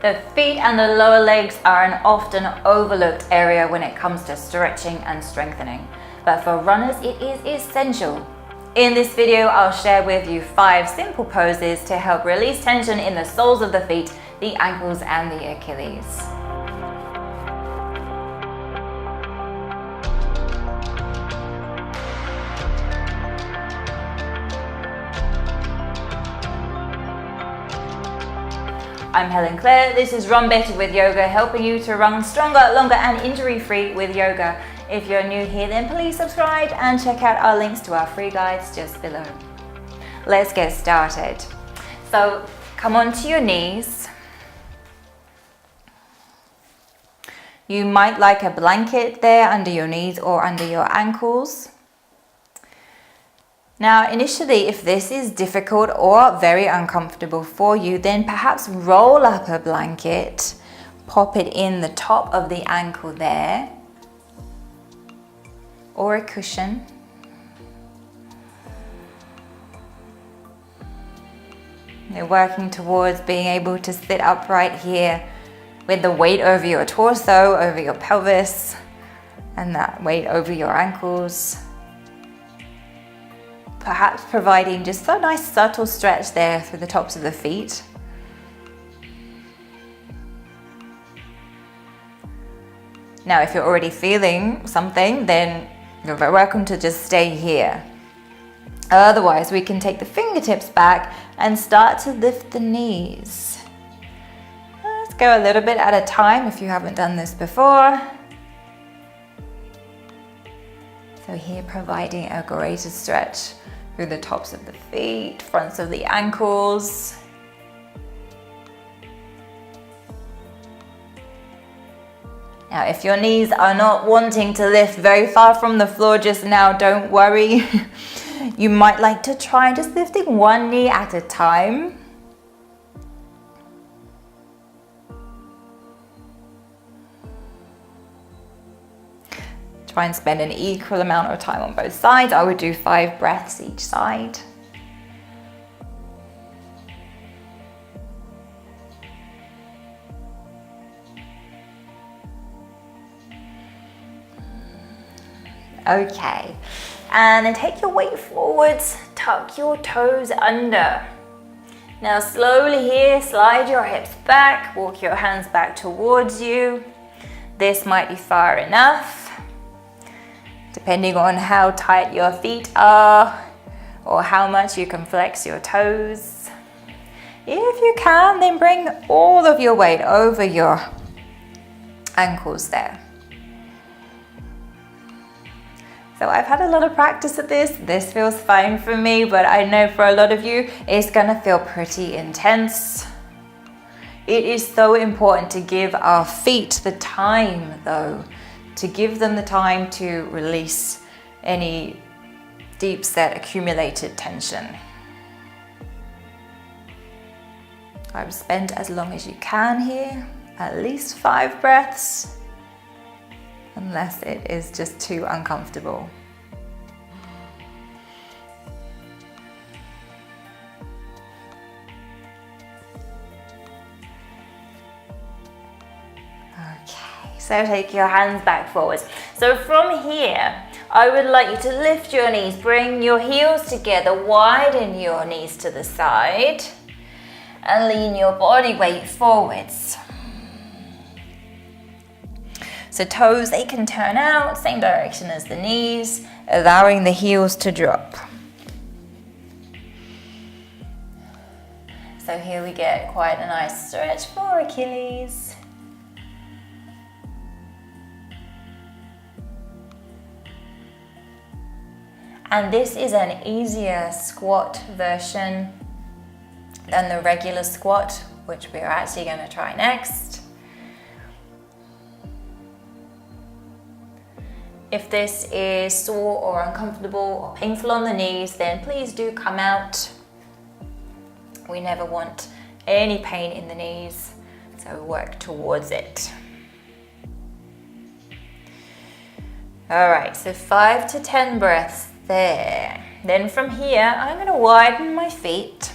The feet and the lower legs are an often overlooked area when it comes to stretching and strengthening, but for runners it is essential. In this video, I'll share with you 5 simple poses to help release tension in the soles of the feet, the ankles and the Achilles. I'm Helen Claire, this is Run Better with Yoga, helping you to run stronger, longer and injury-free with yoga. If you're new here, then please subscribe and check out our links to our free guides just below. Let's get started. So come onto your knees. You might like a blanket there under your knees or under your ankles. Now, initially, if this is difficult or very uncomfortable for you, then perhaps roll up a blanket, pop it in the top of the ankle there, or a cushion. You're working towards being able to sit upright here with the weight over your torso, over your pelvis, and that weight over your ankles. Perhaps providing just a nice subtle stretch there through the tops of the feet. Now, if you're already feeling something, then you're very welcome to just stay here. Otherwise, we can take the fingertips back and start to lift the knees. Let's go a little bit at a time if you haven't done this before. So here, providing a greater stretch through the tops of the feet, fronts of the ankles. Now, if your knees are not wanting to lift very far from the floor just now, don't worry. You might like to try just lifting one knee at a time. Try and spend an equal amount of time on both sides. I would do 5 breaths each side. Okay, and then take your weight forwards, tuck your toes under. Now slowly here, slide your hips back, walk your hands back towards you. This might be far enough, depending on how tight your feet are or how much you can flex your toes. If you can, then bring all of your weight over your ankles there. So I've had a lot of practice at this. This feels fine for me, but I know for a lot of you, it's gonna feel pretty intense. It is so important to give our feet the time though, to give them the time to release any deep set accumulated tension. I would spend as long as you can here, at least 5 breaths, unless it is just too uncomfortable. So take your hands back forwards. So from here, I would like you to lift your knees, bring your heels together, widen your knees to the side, and lean your body weight forwards. So toes, they can turn out, same direction as the knees, allowing the heels to drop. So here we get quite a nice stretch for Achilles. And this is an easier squat version than the regular squat, which we're actually going to try next. If this is sore or uncomfortable or painful on the knees, then please do come out. We never want any pain in the knees, so work towards it. All right, so 5 to 10 breaths there. Then from here, I'm going to widen my feet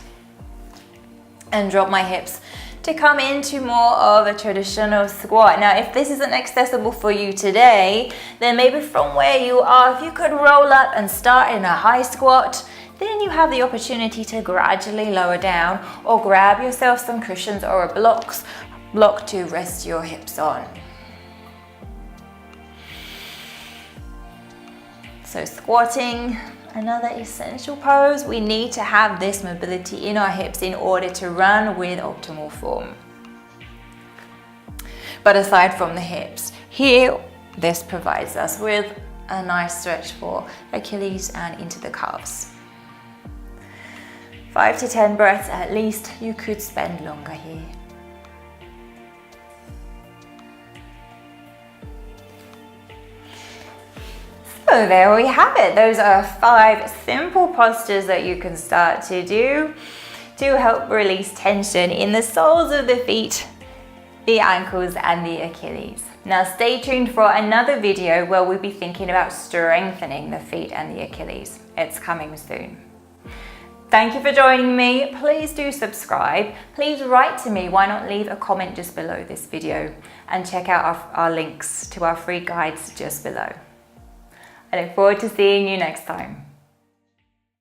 and drop my hips to come into more of a traditional squat. Now, if this isn't accessible for you today, then maybe from where you are, if you could roll up and start in a high squat, then you have the opportunity to gradually lower down or grab yourself some cushions or a block to rest your hips on. So squatting, another essential pose. We need to have this mobility in our hips in order to run with optimal form. But aside from the hips, here, this provides us with a nice stretch for Achilles and into the calves. 5 to 10 breaths at least. You could spend longer here. So there we have it. Those are 5 simple postures that you can start to do to help release tension in the soles of the feet, the ankles and the Achilles. Now stay tuned for another video where we'll be thinking about strengthening the feet and the Achilles. It's coming soon. Thank you for joining me. Please do subscribe. Please write to me. Why not leave a comment just below this video and check out our links to our free guides just below. I look forward to seeing you next time.